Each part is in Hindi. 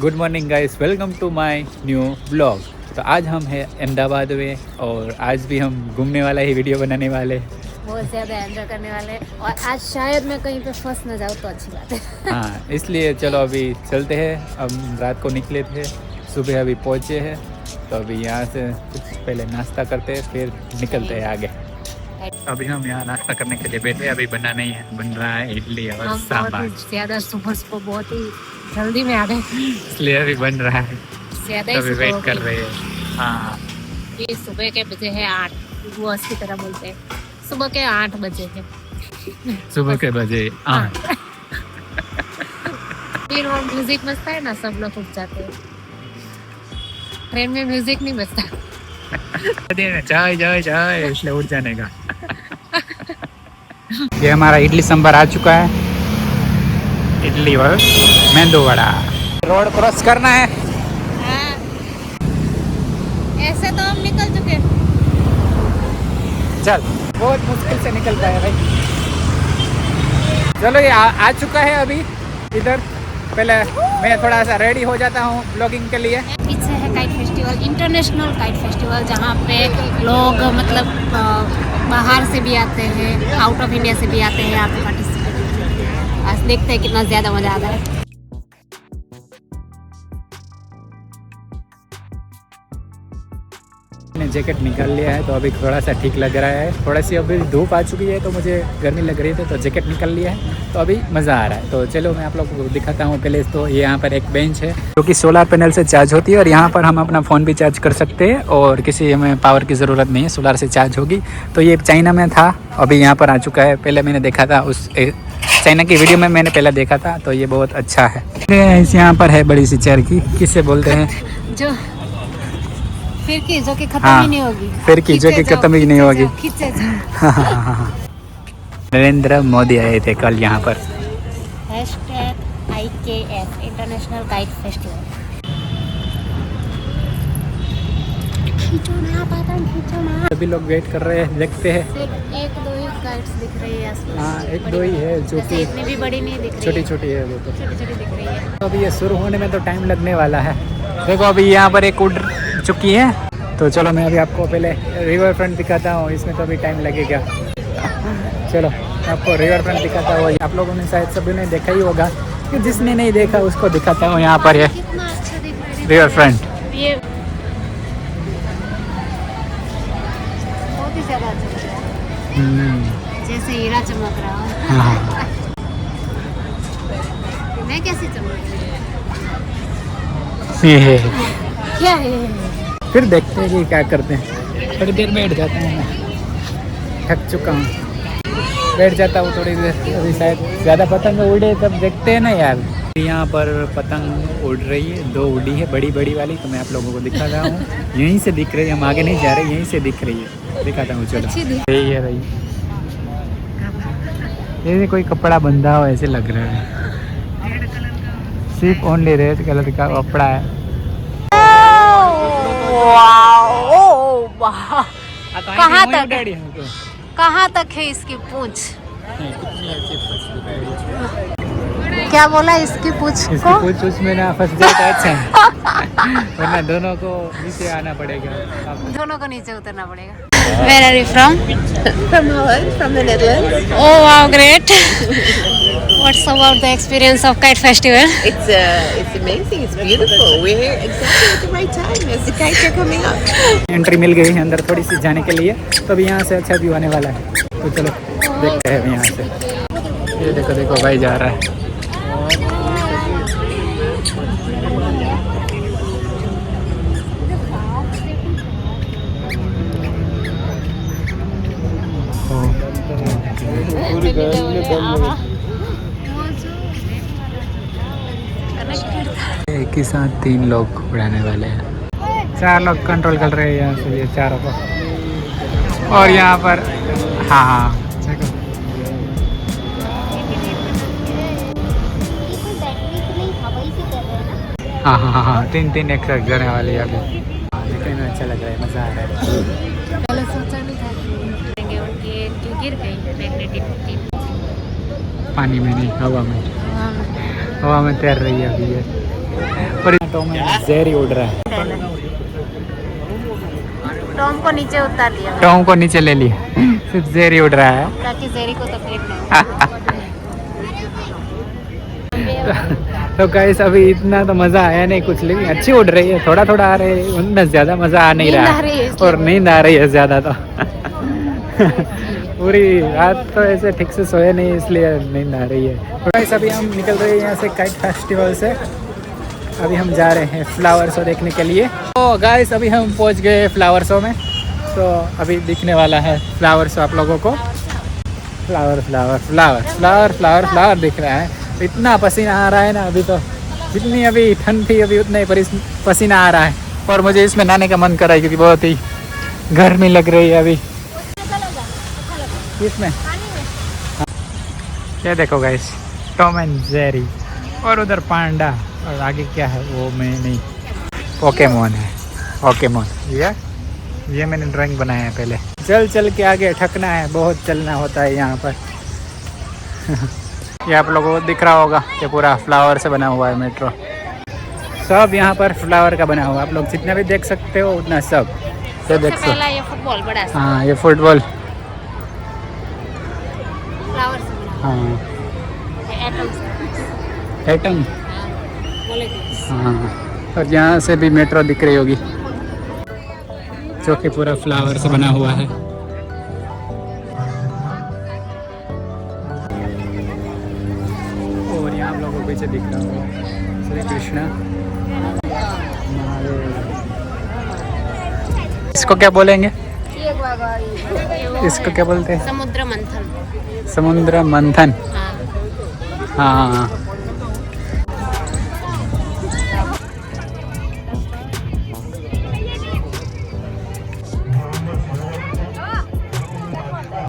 Good morning guys, welcome to my new blog. तो आज हम हैं अहमदाबाद में और आज भी हम घूमने वाला ही वीडियो बनाने वाले हैं। बहुत ज़्यादा एंजॉय करने वाले हैं और आज शायद मैं कहीं पे फंस न जाऊँ तो अच्छी बात है। हाँ, इसलिए चलो अभी चलते हैं। हम रात को निकले थे, सुबह अभी पहुँचे हैं, तो अभी यहाँ से कुछ पहले नाश्ता करते हैं फिर निकलते हैं आगे। अभी हम यहाँ नाश्ता करने के लिए बैठे, अभी बना नहीं है, बन रहा है इडली और सांभर। ज़्यादा सुबह बहुत ही जल्दी में आ गए, इसलिए अभी बन रहा है, ज़्यादा तो ही अभी सुबह वेट हो कर गई। रहे हैं। हाँ, ये सुबह के बजे है 8, वो अच्छी तरह बोलते हैं सुबह के 8 बजे है। सुबह के बजे 8। फिर वो म्यूजिक बजता है ना, सब लोग उठ जाते हैं। ट्रेन में म्यूजिक नहीं बजता। चाय चाय चाय, इसलिए उठ जाने का। ये हमारा इडली सांभर आ चुका है, इडली और मेंदू वड़ा। रोड क्रॉस करना है। हाँ। ऐसे तो हम निकल चुके। चल, बहुत मुश्किल से निकल पाया भाई। चलो ये आ चुका है अभी इधर। पहले मैं थोड़ा सा रेडी हो जाता हूँ ब्लॉगिंग के लिए। पीछे है kite festival, international kite festival, जहाँ पे लोग मतलब बाहर से भी आते हैं, आउट ऑफ इंडिया से भी आते हैं यहाँ पे पार्टिसिपेट करने के लिए। आज देखते हैं कितना ज़्यादा मज़ा आता है। मैंने जैकेट निकाल लिया है, तो अभी थोड़ा सा ठीक लग रहा है। थोड़ा सी अभी धूप आ चुकी है तो मुझे गर्मी लग रही थी, तो जैकेट निकाल लिया है, तो अभी मज़ा आ रहा है। तो चलो मैं आप लोगों को दिखाता हूँ। पहले तो ये यहाँ पर एक बेंच है जो कि सोलर पैनल से चार्ज होती है, और यहाँ पर हम अपना फ़ोन भी चार्ज कर सकते हैं और किसी हमें पावर की ज़रूरत नहीं है, सोलर से चार्ज होगी। तो ये चाइना में था, अभी यहाँ पर आ चुका है। पहले मैंने देखा था उस चाइना की वीडियो में, मैंने पहले देखा था, तो ये बहुत अच्छा है। यहाँ पर है बड़ी सी चेयर की, किसे बोलते हैं, जो फिर की जो कि खत्म हाँ, ही नहीं होगी, फिर की जो कि खत्म ही नहीं होगी। खींचे जाओ। नरेंद्र मोदी आए थे कल यहाँ पर। #IKF international kite festival. खींचो ना पतंग, खींचो ना। सभी लोग वेट कर रहे हैं, देखते हैं। सिर्फ एक दो ही काइट्स दिख रही है आसपास। हाँ, एक दो ही है जो कि इतनी भी बड़ी नहीं दिख रही, छोटी छोटी है, वो तो छोटी छोटी दिख रही है। अभी ये शुरू होने में तो टाइम लगने वाला है। देखो अभी यहाँ पर एक उड़ चुकी है, तो चलो मैं अभी आपको पहले रिवर फ्रंट दिखाता हूँ। इसमें तो अभी टाइम लगेगा। चलो मैं आपको रिवर फ्रंट दिखाता हूँ। आप लोगों ने शायद सभी ने देखा ही होगा, कि जिसने नहीं देखा उसको दिखाता हूँ। यहाँ पर है कितना अच्छा दिख रहा है रिवर फ्रंट। ये, बहुत ही ज़्यादा अच्छा दिख रहा है, जैसे हीरा चमक रहा हो। हाँ, मैं कैसे चमक रही ये है। हूँ? क्या है? फिर देखते हैं कि क्या करते हैं। थोड़ी देर बैठ जाता हूँ, मैं थक चुका हूँ, बैठ जाता हूँ थोड़ी देर। अभी शायद ज़्यादा पतंग उड़े तब देखते हैं ना यार। यहाँ पर पतंग उड़ रही है, 2 उड़ी है बड़ी बड़ी वाली, तो मैं आप लोगों को दिखा रहा हूँ। यहीं से दिख रही है, हम आगे नहीं जा रहे, यहीं से दिख रही है, दिखाता हूँ। चलो अच्छी दिख- यही है भाई, ये कोई कपड़ा बंधा हो ऐसे लग रहा है। सिर्फ ओनली रेड कलर का कपड़ा है। कहाँ तक, कहाँ तक है इसकी पूंछ? क्या बोला इसकी पूंछ इसकी को? पूछ उसमें ना फंस जाए तो अच्छा है, वरना दोनों को नीचे आना पड़ेगा। दोनों को नीचे उतरना पड़ेगा। Where are you from? From Holland, from the Netherlands. Oh wow, great! What's about the experience of kite festival? It's amazing. It's beautiful. We're here exactly at the right time as the kites are coming up. Entry मिल गई है अंदर थोड़ी सी जाने के लिए, तो अभी यहाँ से अच्छा व्यू आने वाला है। तो चलो देखते हैं यहाँ से। ये देखो देखो भाई जा रहा है। एक ही साथ 3 लोग उड़ाने वाले हैं। 4 लोग कंट्रोल कर रहे हैं यहाँ से, ये चारों को। और यहाँ पर हाँ हाँ देखो, हाँ हाँ हाँ 3 एक साथ जाने वाले हैं अभी। देखने में अच्छा लग रहा है, मज़ा आ रहा है। पहले सोचा नहीं था कि उनकी जो गिर गई मैग्नेटिक पानी में नहीं, हवा में, हवा में तैर रही है अभी ये। और टॉम एंड जेरी उड़ रहा है। टॉम को नीचे उतार दिया टॉम को नीचे ले लिया, सिर्फ जेरी उड़ रहा है। ताकि जेरी को तकलीफ ना तो गाइस अभी इतना तो मज़ा आया नहीं कुछ, लेकिन अच्छी उड़ रही है, थोड़ा थोड़ा आ रही है, उनमें ज़्यादा मज़ा आ नहीं रहा है और नींद आ रही है ज़्यादा तो पूरी रात तो ऐसे ठीक से सोए नहीं, इसलिए नींद आ रही है। तो गाइस अभी हम निकल रहे हैं यहाँ से काइट फेस्टिवल से, अभी हम जा रहे हैं फ्लावर शो देखने के लिए। तो गाइस अभी हम पहुँच गए फ्लावर शो में, तो अभी दिखने वाला है फ्लावर शो आप लोगों को। Flower flower flower flower flower flower दिख रहा है, इतना पसीना आ रहा है ना अभी तो, जितनी अभी ठंड थी अभी उतना ही पसीना आ रहा है। और मुझे इसमें नहाने का मन कर रहा है क्योंकि बहुत ही गर्मी लग रही है अभी इसमें। ये देखो गाइस, टॉम एंड जेरी, और उधर पांडा, और आगे क्या है वो मैं नहीं, पोकेमोन है, पोकेमोन। ये मैंने ड्राइंग बनाया है पहले। चल चल के आगे ठकना है, बहुत चलना होता है यहाँ पर ये आप लोगों को दिख रहा होगा कि पूरा फ्लावर से बना हुआ है मेट्रो, सब यहाँ पर फ्लावर का बना हुआ है। आप लोग जितना भी देख सकते हो उतना सब ये देख सकते। ये फुटबॉल बड़ा सा, हाँ ये फुटबॉल, फ्लावर से बना, हाँ एटम से, एटम, मॉलिक्यूल्स। हाँ। और यहाँ से भी मेट्रो दिख रही होगी जो कि पूरा फ्लावर से बना हुआ है। और यहाँ आप लोगों को पीछे दिख रहा होगा श्री कृष्णा महादेव। इसको क्या बोलेंगे, इसको क्या बोलते हैं? समुद्र मंथन। समुद्र मंथन, हाँ। हाँ।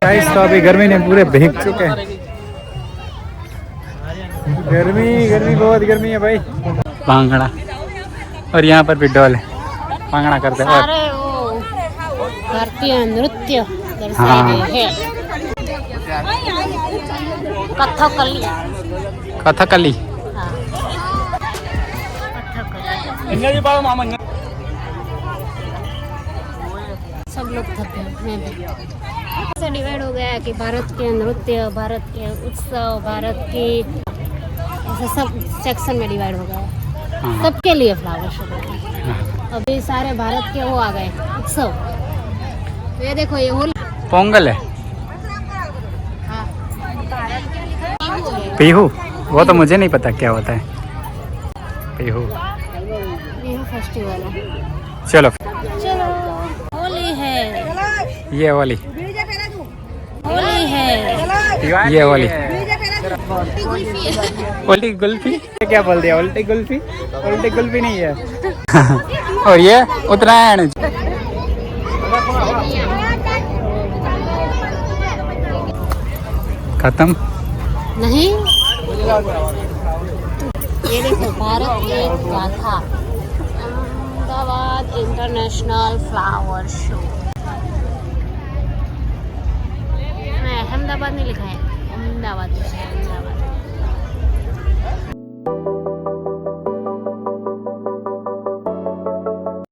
गाइस तो अभी गर्मी ने पूरे भीग चुके हैं, गर्मी गर्मी बहुत गर्मी है भाई। भांगड़ा, और यहाँ पर भी डॉल है, भांगड़ा करते हैं। सारे वो भारतीय नृत्य दर्शाए गए हैं। कथकली, कथकली, हाँ। सब लोग थके हैं, मैं भी। ऐसे डिवाइड हो गया है कि भारत के नृत्य, भारत के उत्सव, भारत की ऐसे सब सेक्शन में डिवाइड हो गया है। हाँ। सबके लिए फ्लावर शो है। हाँ। अभी सारे भारत के वो आ गए उत्सव। तो ये देखो ये होली, पोंगल है, हाँ। पीहू, वो तो मुझे नहीं पता क्या होता है पीहू। बिहू फेस्टिवल है। चलो चलो, होली है, ये वाली, होली है, ये वाली उल्टी कुल्फी, क्या बोल दिया, उल्टी कुल्फी, उल्टी कुल्फी नहीं है और ये उत्तरायण। खत्म नहीं, ये देखो भारत की गाथा, अहमदाबाद इंटरनेशनल फ्लावर शो। मैं अहमदाबाद नहीं लिखा है, अहमदाबाद।